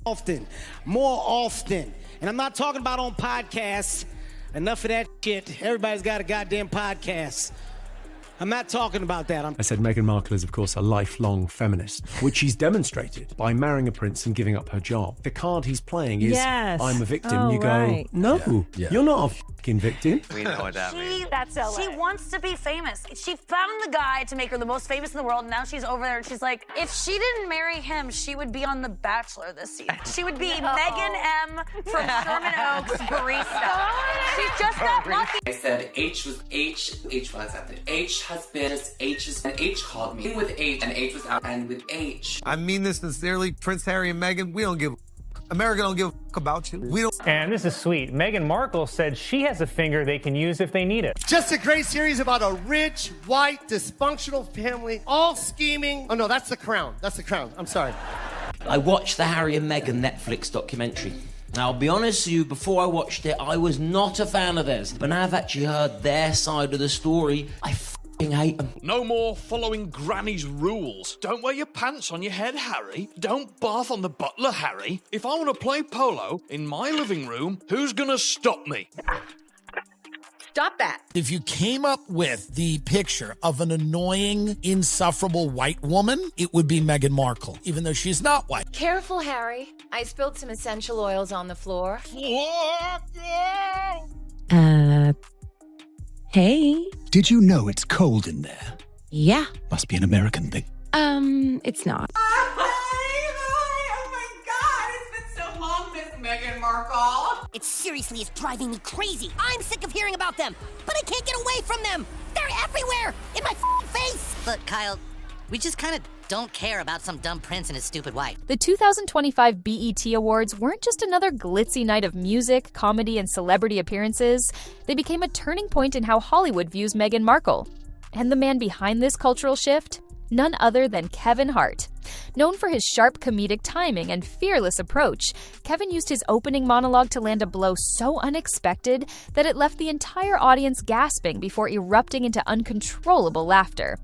often, more often. And I'm not talking about on podcasts. Enough of that shit. Everybody's got a goddamn podcast. I'm not talking about that. I said Meghan Markle is, of course, a lifelong feminist, which she's demonstrated by marrying a prince and giving up her job. The card he's playing is, yes. I'm a victim. Oh, you go, right. no, you're not a fucking victim. We know what that means. She wants to be famous. She found the guy to make her the most famous in the world. Now she's over there and she's like, if she didn't marry him, she would be on The Bachelor this season. She would be Megan M. from Sherman Oaks barista. She's just that lucky. I said H was H was accepted. H has been just H and H called me. In with H and H was out and with H. I mean this sincerely, Prince Harry and Meghan, we don't give America don't give a about you. We don't. And this is sweet. Meghan Markle said she has a finger they can use if they need it. Just a great series about a rich, white, dysfunctional family, all scheming. Oh no, that's The Crown. That's The Crown. I'm sorry. I watched the Harry and Meghan Netflix documentary. Now, I'll be honest with you, before I watched it, I was not a fan of theirs. But now I've actually heard their side of the story, I f***ing hate them. No more following Granny's rules. Don't wear your pants on your head, Harry. Don't bath on the butler, Harry. If I want to play polo in my living room, who's gonna stop me? Stop that. If you came up with the picture of an annoying, insufferable white woman, it would be Meghan Markle, even though she's not white. Careful, Harry. I spilled some essential oils on the floor. Hey. Did you know it's cold in there? Yeah. Must be an American thing. It's not. Meghan Markle. It seriously is driving me crazy. I'm sick of hearing about them, but I can't get away from them. They're everywhere, in my face. Look, Kyle, we just kind of don't care about some dumb prince and his stupid wife. The 2025 BET Awards weren't just another glitzy night of music, comedy, and celebrity appearances. They became a turning point in how Hollywood views Meghan Markle. And the man behind this cultural shift? None other than Kevin Hart. Known for his sharp comedic timing and fearless approach, Kevin used his opening monologue to land a blow so unexpected that it left the entire audience gasping before erupting into uncontrollable laughter.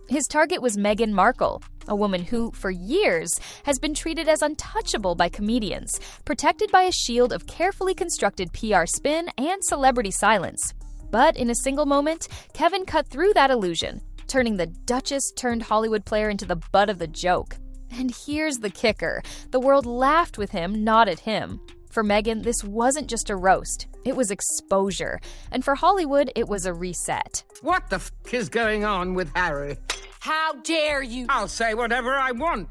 His target was Meghan Markle, a woman who, for years, has been treated as untouchable by comedians, protected by a shield of carefully constructed PR spin and celebrity silence. But in a single moment, Kevin cut through that illusion, turning the Duchess-turned-Hollywood player into the butt of the joke. And here's the kicker. The world laughed with him, not at him. For Meghan, this wasn't just a roast. It was exposure. And for Hollywood, it was a reset. What the f*** is going on with Harry? How dare you? I'll say whatever I want.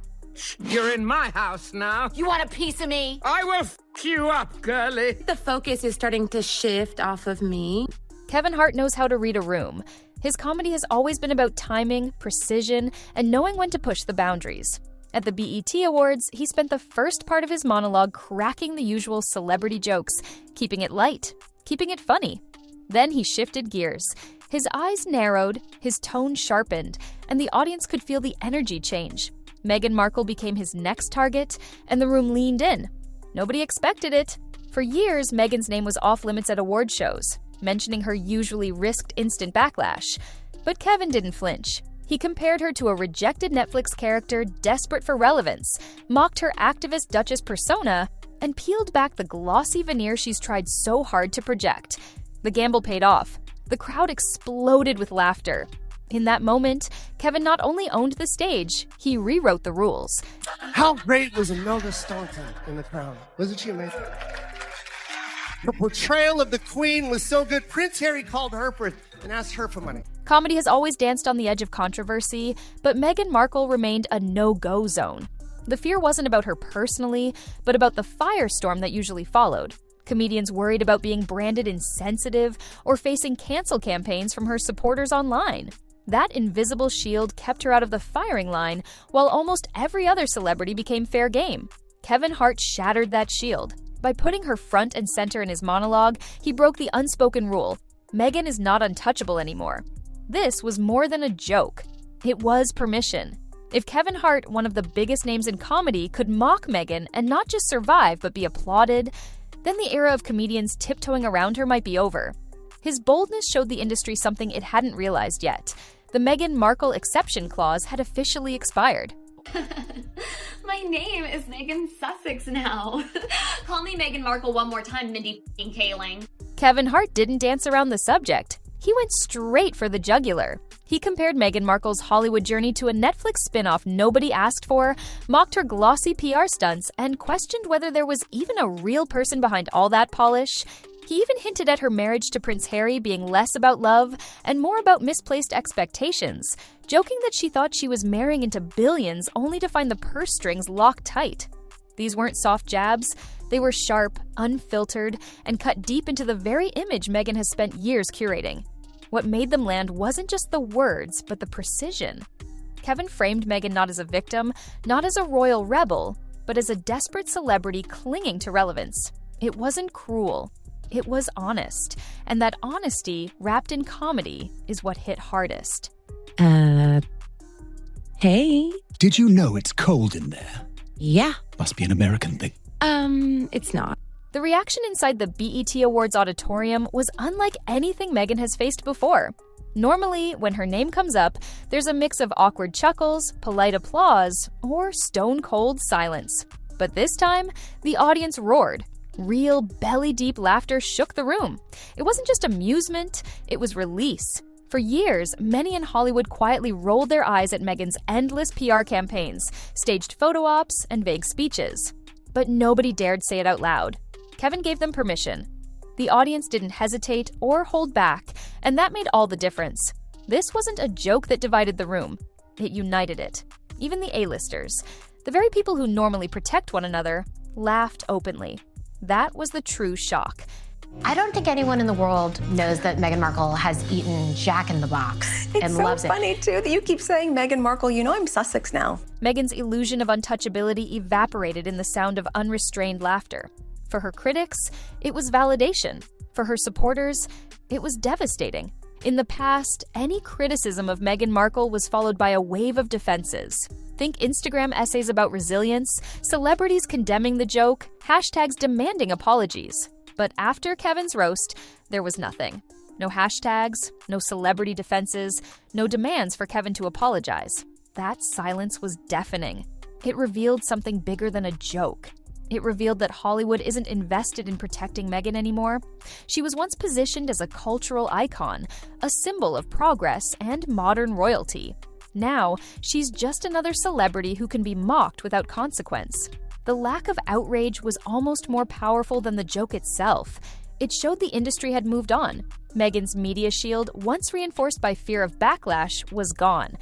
You're in my house now. You want a piece of me? I will f*** you up, girlie. The focus is starting to shift off of me. Kevin Hart knows how to read a room. His comedy has always been about timing, precision, and knowing when to push the boundaries. At the BET Awards, he spent the first part of his monologue cracking the usual celebrity jokes, keeping it light, keeping it funny. Then he shifted gears. His eyes narrowed, his tone sharpened, and the audience could feel the energy change. Meghan Markle became his next target, and the room leaned in. Nobody expected it. For years, Meghan's name was off limits at award shows, mentioning her usually risked instant backlash. But Kevin didn't flinch. He compared her to a rejected Netflix character desperate for relevance, mocked her activist Duchess persona, and peeled back the glossy veneer she's tried so hard to project. The gamble paid off. The crowd exploded with laughter. In that moment, Kevin not only owned the stage, he rewrote the rules. How great was Imelda Staunton in The Crown? Wasn't she amazing? Her portrayal of the Queen was so good, Prince Harry called her and asked her for money. Comedy has always danced on the edge of controversy, but Meghan Markle remained a no-go zone. The fear wasn't about her personally, but about the firestorm that usually followed. Comedians worried about being branded insensitive or facing cancel campaigns from her supporters online. That invisible shield kept her out of the firing line, while almost every other celebrity became fair game. Kevin Hart shattered that shield. By putting her front and center in his monologue, he broke the unspoken rule. Meghan is not untouchable anymore. This was more than a joke. It was permission. If Kevin Hart, one of the biggest names in comedy, could mock Meghan and not just survive but be applauded, then the era of comedians tiptoeing around her might be over. His boldness showed the industry something it hadn't realized yet. The Meghan Markle exception clause had officially expired. Markle. My name is Megan Sussex now. Call me Meghan Markle one more time, Mindy Kaling. Kevin Hart didn't dance around the subject. He went straight for the jugular. He compared Meghan Markle's Hollywood journey to a Netflix spin-off nobody asked for, mocked her glossy PR stunts, and questioned whether there was even a real person behind all that polish. He even hinted at her marriage to Prince Harry being less about love and more about misplaced expectations, joking that she thought she was marrying into billions only to find the purse strings locked tight. These weren't soft jabs. They were sharp, unfiltered, and cut deep into the very image Meghan has spent years curating. What made them land wasn't just the words, but the precision. Kevin framed Meghan not as a victim, not as a royal rebel, but as a desperate celebrity clinging to relevance. It wasn't cruel. It was honest. And that honesty, wrapped in comedy, is what hit hardest. Hey. Did you know it's cold in there? Yeah. Must be an American thing. It's not. The reaction inside the BET Awards auditorium was unlike anything Meghan has faced before. Normally, when her name comes up, there's a mix of awkward chuckles, polite applause, or stone-cold silence. But this time, the audience roared. Real, belly-deep laughter shook the room. It wasn't just amusement, it was release. For years, many in Hollywood quietly rolled their eyes at Meghan's endless PR campaigns, staged photo ops, and vague speeches. But nobody dared say it out loud. Kevin gave them permission. The audience didn't hesitate or hold back, and that made all the difference. This wasn't a joke that divided the room. It united it. Even the A-listers, the very people who normally protect one another, laughed openly. That was the true shock. I don't think anyone in the world knows that Meghan Markle has eaten Jack in the Box and loves it. It's so funny, too, that you keep saying Meghan Markle. You know I'm Sussex now. Meghan's illusion of untouchability evaporated in the sound of unrestrained laughter. For her critics, it was validation. For her supporters, it was devastating. In the past, any criticism of Meghan Markle was followed by a wave of defenses. Think Instagram essays about resilience, celebrities condemning the joke, hashtags demanding apologies. But after Kevin's roast, there was nothing. No hashtags, no celebrity defenses, no demands for Kevin to apologize. That silence was deafening. It revealed something bigger than a joke. It revealed that Hollywood isn't invested in protecting Meghan anymore. She was once positioned as a cultural icon, a symbol of progress and modern royalty. Now, she's just another celebrity who can be mocked without consequence. The lack of outrage was almost more powerful than the joke itself. It showed the industry had moved on. Meghan's media shield, once reinforced by fear of backlash, was gone.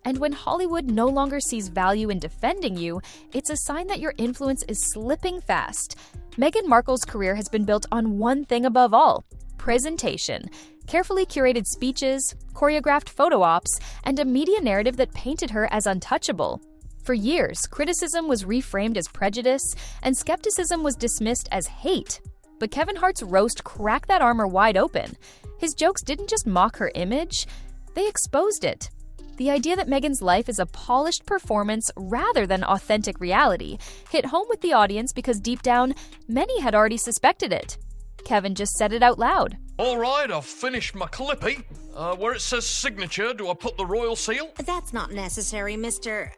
And when Hollywood no longer sees value in defending you, it's a sign that your influence is slipping fast. Meghan Markle's career has been built on one thing above all: presentation. Carefully curated speeches, choreographed photo ops, and a media narrative that painted her as untouchable. For years, criticism was reframed as prejudice, and skepticism was dismissed as hate. But Kevin Hart's roast cracked that armor wide open. His jokes didn't just mock her image, they exposed it. The idea that Meghan's life is a polished performance rather than authentic reality hit home with the audience because deep down, many had already suspected it. Kevin just said it out loud. All right, I've finished my clippy. Where it says signature, do I put the royal seal? That's not necessary, Mr.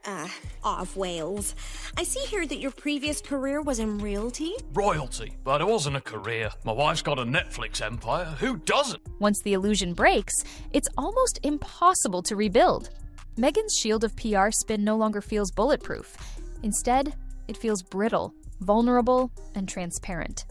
Of Wales. I see here that your previous career was in realty. Royalty, but it wasn't a career. My wife's got a Netflix empire. Who doesn't? Once the illusion breaks, it's almost impossible to rebuild. Meghan's shield of PR spin no longer feels bulletproof. Instead, it feels brittle, vulnerable, and transparent.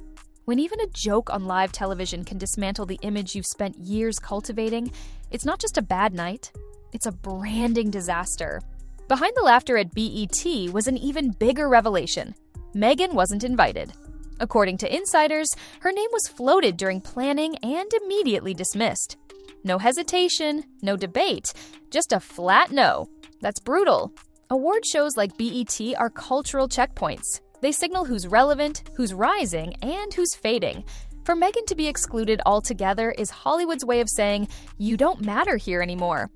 When even a joke on live television can dismantle the image you've spent years cultivating, it's not just a bad night, it's a branding disaster. Behind the laughter at BET was an even bigger revelation. Meghan wasn't invited. According to insiders, her name was floated during planning and immediately dismissed. No hesitation, no debate, just a flat no. That's brutal. Award shows like BET are cultural checkpoints. They signal who's relevant, who's rising, and who's fading. For Meghan to be excluded altogether is Hollywood's way of saying, you don't matter here anymore.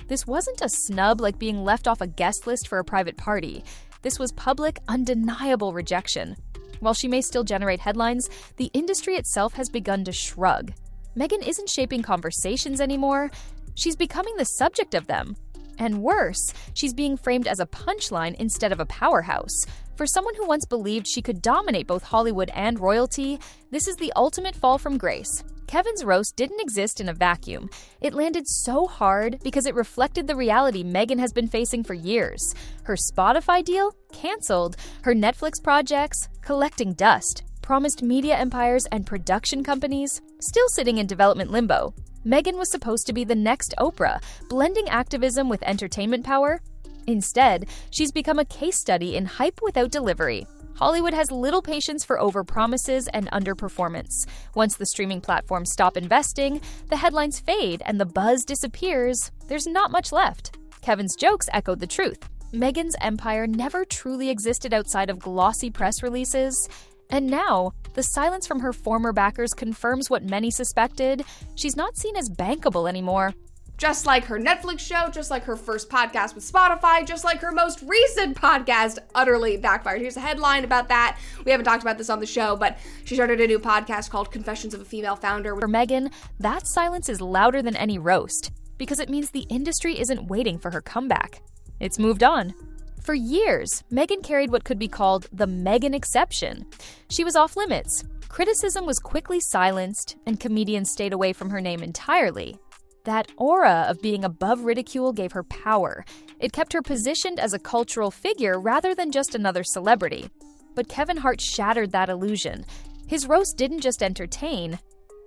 This wasn't a snub like being left off a guest list for a private party. This was public, undeniable rejection. While she may still generate headlines, the industry itself has begun to shrug. Meghan isn't shaping conversations anymore. She's becoming the subject of them. And worse, she's being framed as a punchline instead of a powerhouse. For someone who once believed she could dominate both Hollywood and royalty, this is the ultimate fall from grace. Kevin's roast didn't exist in a vacuum. It landed so hard because it reflected the reality Meghan has been facing for years. Her Spotify deal? Canceled. Her Netflix projects? Collecting dust. Promised media empires and production companies? Still sitting in development limbo. Meghan was supposed to be the next Oprah, blending activism with entertainment power. Instead, she's become a case study in hype without delivery. Hollywood has little patience for overpromises and underperformance. Once the streaming platforms stop investing, the headlines fade and the buzz disappears, there's not much left. Kevin's jokes echoed the truth. Meghan's empire never truly existed outside of glossy press releases. And now, the silence from her former backers confirms what many suspected. She's not seen as bankable anymore. Just like her Netflix show, just like her first podcast with Spotify, just like her most recent podcast utterly backfired. Here's a headline about that. We haven't talked about this on the show, but she started a new podcast called Confessions of a Female Founder. For Meghan, that silence is louder than any roast, because it means the industry isn't waiting for her comeback. It's moved on. For years, Meghan carried what could be called the Meghan exception. She was off limits. Criticism was quickly silenced, and comedians stayed away from her name entirely. That aura of being above ridicule gave her power. It kept her positioned as a cultural figure rather than just another celebrity. But Kevin Hart shattered that illusion. His roast didn't just entertain,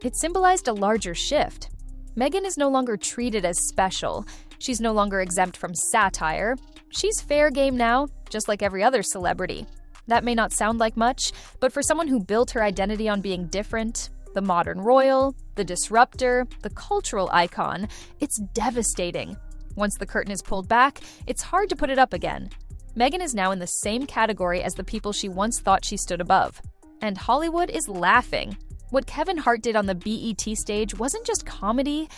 it symbolized a larger shift. Meghan is no longer treated as special. She's no longer exempt from satire. She's fair game now, just like every other celebrity. That may not sound like much, but for someone who built her identity on being different, the modern royal, the disruptor, the cultural icon, it's devastating. Once the curtain is pulled back, it's hard to put it up again. Meghan is now in the same category as the people she once thought she stood above. And Hollywood is laughing. What Kevin Hart did on the BET stage wasn't just comedy,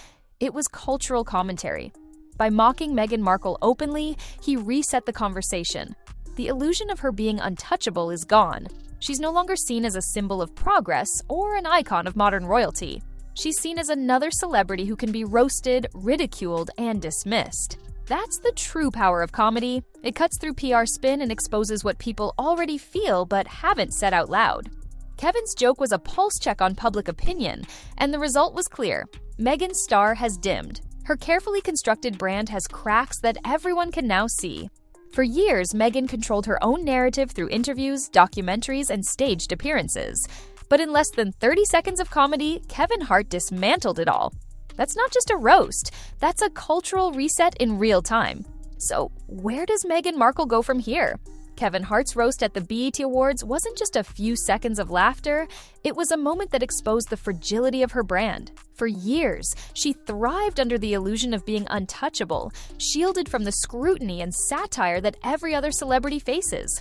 it was cultural commentary. By mocking Meghan Markle openly, he reset the conversation. The illusion of her being untouchable is gone. She's no longer seen as a symbol of progress or an icon of modern royalty. She's seen as another celebrity who can be roasted, ridiculed, and dismissed. That's the true power of comedy. It cuts through PR spin and exposes what people already feel but haven't said out loud. Kevin's joke was a pulse check on public opinion, and the result was clear. Meghan's star has dimmed. Her carefully constructed brand has cracks that everyone can now see. For years, Meghan controlled her own narrative through interviews, documentaries, and staged appearances. But in less than 30 seconds of comedy, Kevin Hart dismantled it all. That's not just a roast, that's a cultural reset in real time. So, where does Meghan Markle go from here? Kevin Hart's roast at the BET Awards wasn't just a few seconds of laughter, it was a moment that exposed the fragility of her brand. For years, she thrived under the illusion of being untouchable, shielded from the scrutiny and satire that every other celebrity faces.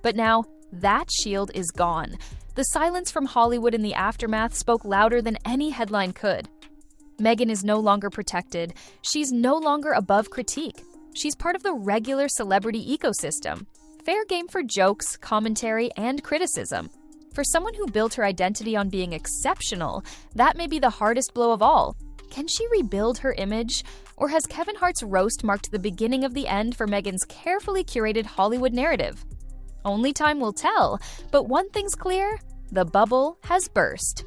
But now, that shield is gone. The silence from Hollywood in the aftermath spoke louder than any headline could. Meghan is no longer protected. She's no longer above critique. She's part of the regular celebrity ecosystem. Fair game for jokes, commentary, and criticism. For someone who built her identity on being exceptional, that may be the hardest blow of all. Can she rebuild her image? Or has Kevin Hart's roast marked the beginning of the end for Meghan's carefully curated Hollywood narrative? Only time will tell, but one thing's clear, the bubble has burst.